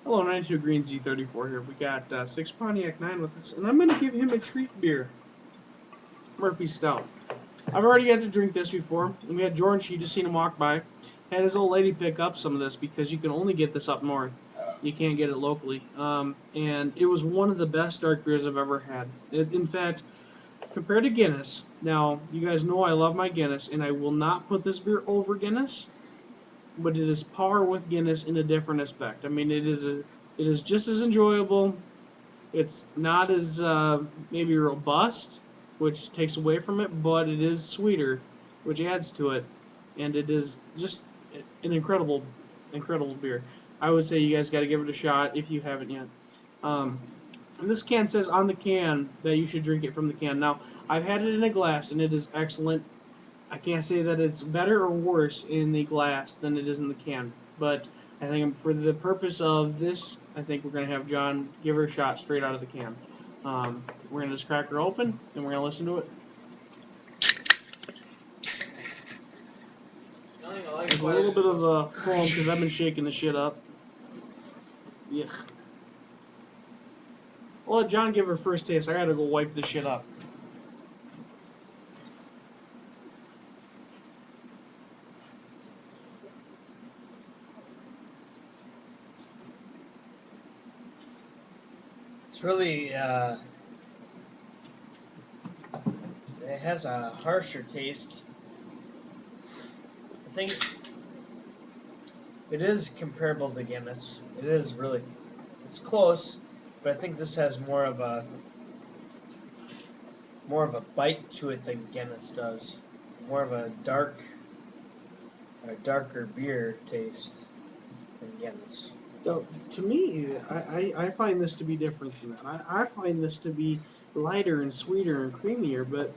Hello, 92 Green Z34 here. We got 6pontiac9 with us, and I'm going to give him a treat beer, Murphy Stout. I've already got to drink this before, and we had George, you just seen him walk by, had his old lady pick up some of this because you can only get this up north. You can't get it locally. And it was one of the best dark beers I've ever had. In fact, compared to Guinness, now, you guys know I love my Guinness, and I will not put this beer over Guinness, but it is par with Guinness in a different aspect. I mean, it is just as enjoyable. It's not as maybe robust, which takes away from it, but it is sweeter, which adds to it, and it is just an incredible beer. I would say you guys got to give it a shot if you haven't yet. And this can says on the can that you should drink it from the can. Now, I've had it in a glass, and it is excellent. I can't say that it's better or worse in the glass than it is in the can, but I think for the purpose of this, I think we're going to have John give her a shot straight out of the can. We're going to just crack her open, and we're going to listen to it. There's a little bit of a foam because I've been shaking the shit up. Yes. I'll let John give her first taste. I got to go wipe this shit up. It's really, it has a harsher taste. I think it is comparable to Guinness. It is really, it's close, but I think this has more of a bite to it than Guinness does. More of a darker beer taste than Guinness. So, to me, I find this to be different than that. I find this to be lighter and sweeter and creamier, but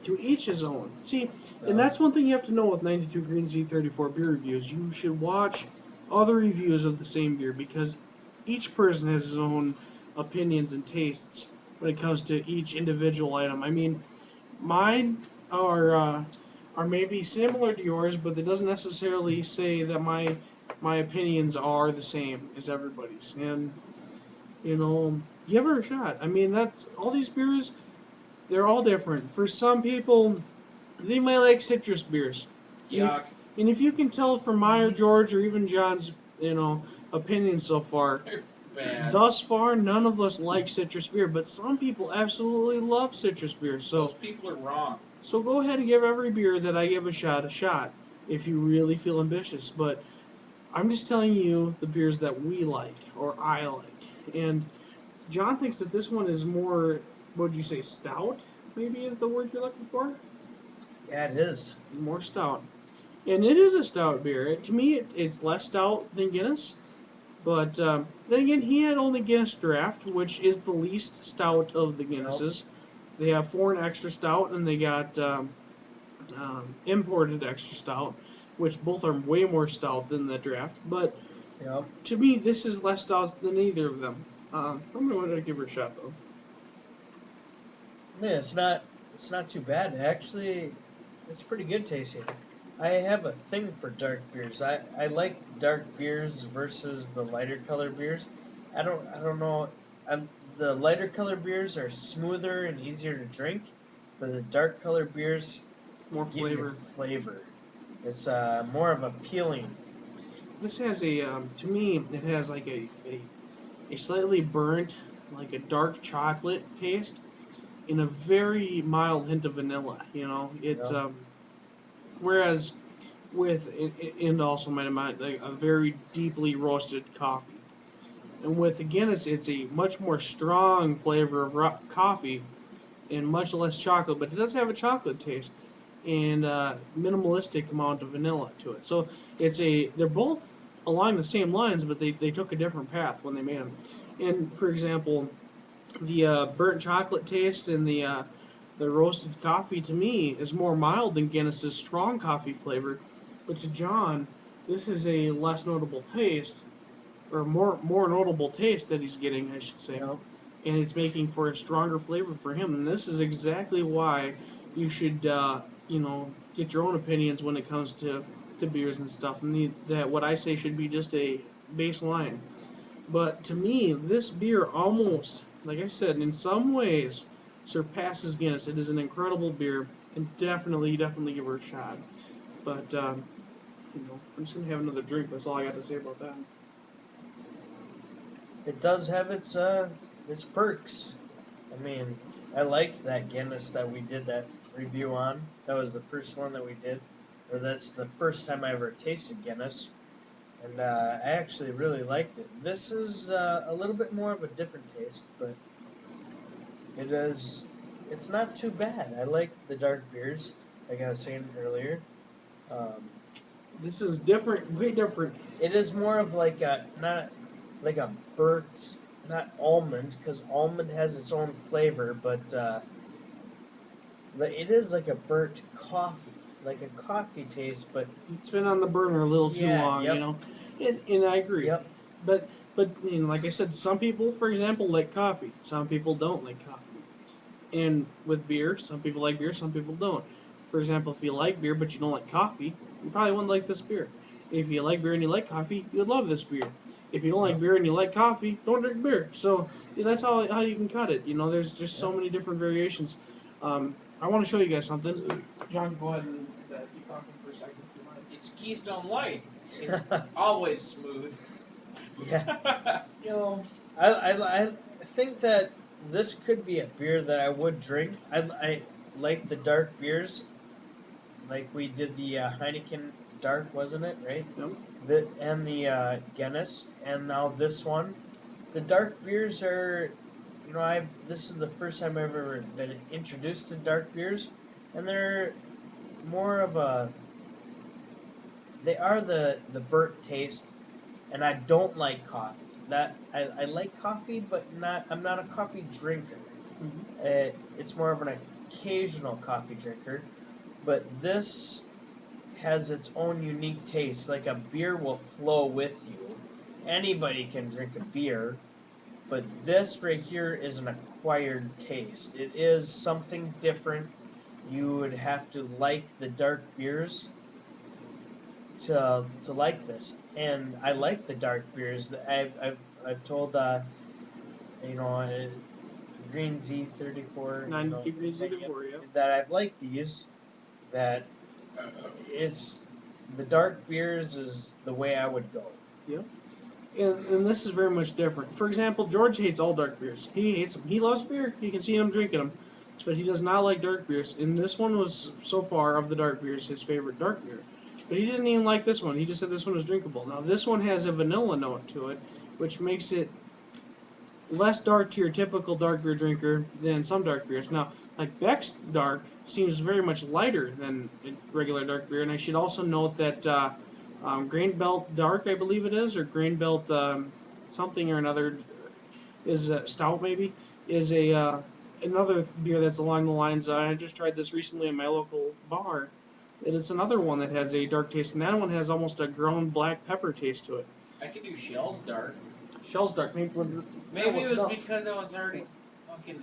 to each his own. See, and that's one thing you have to know with 92 Green Z34 beer reviews. You should watch other reviews of the same beer because each person has his own opinions and tastes when it comes to each individual item. I mean, mine are maybe similar to yours, but it doesn't necessarily say that my opinions are the same as everybody's. And, you know, give her a shot. I mean, that's all these beers, they're all different. For some people, they might like citrus beers. Yuck. And if you can tell from my or George or even John's, opinions so far, Bad. thus far, none of us like citrus beer, but some people absolutely love citrus beer. So, Those people are wrong. so go ahead and give every beer that I give a shot if you really feel ambitious. But I'm just telling you the beers that we like, or I like. And John thinks that this one is more, what would you say, stout, maybe is the word you're looking for? Yeah, it is. More stout. And it is a stout beer. To me, it's less stout than Guinness. But then again, he had only Guinness Draft, which is the least stout of the Guinnesses. They have foreign extra stout, and they got imported extra stout, which both are way more stout than the Draft. But to me, this is less stout than either of them. I'm going to give her a shot, though. I mean, it's not too bad. Actually, it's pretty good tasting. I have a thing for dark beers. I like dark beers versus the lighter color beers. I don't know. The lighter color beers are smoother and easier to drink, but the dark color beers More give you flavor. flavor. It's more of appealing. This has a, to me, it has like a slightly burnt, like a dark chocolate taste, and a very mild hint of vanilla. It's whereas with and also might like a very deeply roasted coffee, and with Guinness, it's a much more strong flavor of coffee, and much less chocolate, but it does have a chocolate taste and minimalistic amount of vanilla to it. So they're both along the same lines, but they took a different path when they made them. And for example, the burnt chocolate taste and the roasted coffee to me is more mild than Guinness's strong coffee flavor. But to John, this is a less notable taste, or more notable taste that he's getting, I should say. And it's making for a stronger flavor for him. And this is exactly why you should, get your own opinions when it comes to beers and stuff. And that what I say should be just a baseline. But to me, this beer almost, like I said, in some ways surpasses Guinness. It is an incredible beer, and definitely give her a shot. But I'm just gonna have another drink. That's all I got to say about that. It does have its perks. I mean, I liked that Guinness that we did that review on. That was the first one that we did, or that's the first time I ever tasted Guinness, and I actually really liked it. This is a little bit more of a different taste, but it is. It's not too bad. I like the dark beers, like I was saying earlier. Um, This is different, way different. it is more of like a not like a burnt, not almond, because almond has its own flavor, but it is like a burnt coffee, like a coffee taste. But It's been on the burner a little too Yeah, long, yep. you know. And I agree. yep, But like I said, some people, for example, like coffee. Some people don't like coffee. And with beer, some people like beer, some people don't. For example, if you like beer but you don't like coffee, you probably wouldn't like this beer. If you like beer and you like coffee, you'd love this beer. If you don't like beer and you like coffee, don't drink beer. So that's how you can cut it. You know, there's just so many different variations. I want to show you guys something. John, go ahead and keep talking for a second if you mind. It's Keystone Light. It's always smooth. yeah. You know, I think that this could be a beer that I would drink. I like the dark beers, like we did the Heineken Dark, wasn't it? Right. yep. And the Guinness, and now this one. The dark beers are, this is the first time I've ever been introduced to dark beers, and they're more of a. They are the burnt taste, and I don't like coffee. That I like coffee, but I'm not a coffee drinker. Mhm. It's more of an occasional coffee drinker, but this has its own unique taste. Like a beer will flow with you. Anybody can drink a beer, but this right here is an acquired taste. It is something different. You would have to like the dark beers to like this, and I like the dark beers. I've told Green Z34 Green Z34, yeah. that I've liked these. That it's the dark beers is the way I would go. Yeah. And this is very much different. For example, George hates all dark beers. He hates them. He loves beer. You can see him drinking them. But he does not like dark beers. And this one was, so far, of the dark beers, his favorite dark beer. But he didn't even like this one. He just said this one was drinkable. Now, this one has a vanilla note to it, which makes it less dark to your typical dark beer drinker than some dark beers. Now, like Beck's Dark seems very much lighter than a regular dark beer. And I should also note that Grain Belt Dark, I believe it is, or Grain Belt something or another, is stout maybe, is another beer that's along the lines. I just tried this recently in my local bar, and it's another one that has a dark taste, and that one has almost a ground black pepper taste to it. I could do Shell's Dark. Shell's Dark, maybe was it? Maybe it was no. because I was already fucking.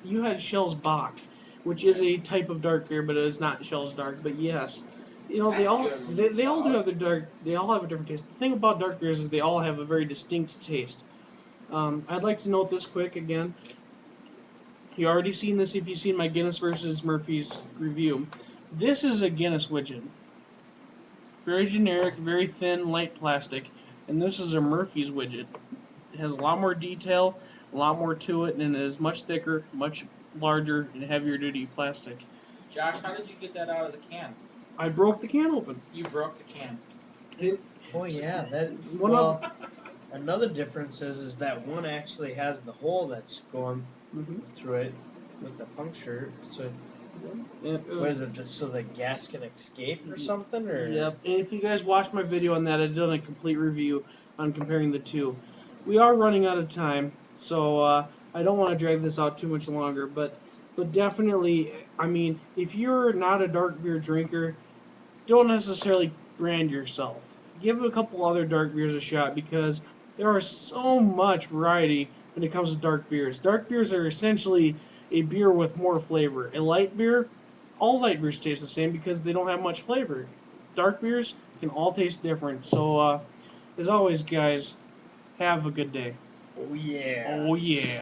You had Shell's Bach, which is a type of dark beer, but it is not Shell's Dark. But yes, they all do have their dark. They all have a different taste. The thing about dark beers is they all have a very distinct taste. I'd like to note this quick again. You already seen this if you've seen my Guinness versus Murphy's review. This is a Guinness widget. Very generic, very thin, light plastic. And this is a Murphy's widget. It has a lot more detail, a lot more to it, and it is much thicker, much larger, and heavier duty plastic. Josh, how did you get that out of the can? I broke the can open. You broke the can. Oh yeah, that One of- another difference is that one actually has the hole that's going Mhm. through it with the puncture. So And, what is it? Just so the gas can escape or something? Or Yep. And if you guys watched my video on that, I've done a complete review on comparing the two. We are running out of time, so I don't want to drag this out too much longer. But definitely, I mean, if you're not a dark beer drinker, don't necessarily brand yourself. Give a couple other dark beers a shot because there are so much variety when it comes to dark beers. Dark beers are essentially a beer with more flavor. A light beer, all light beers taste the same because they don't have much flavor. Dark beers can all taste different. So, as always, guys, Have a good day. Oh yeah. Oh yeah.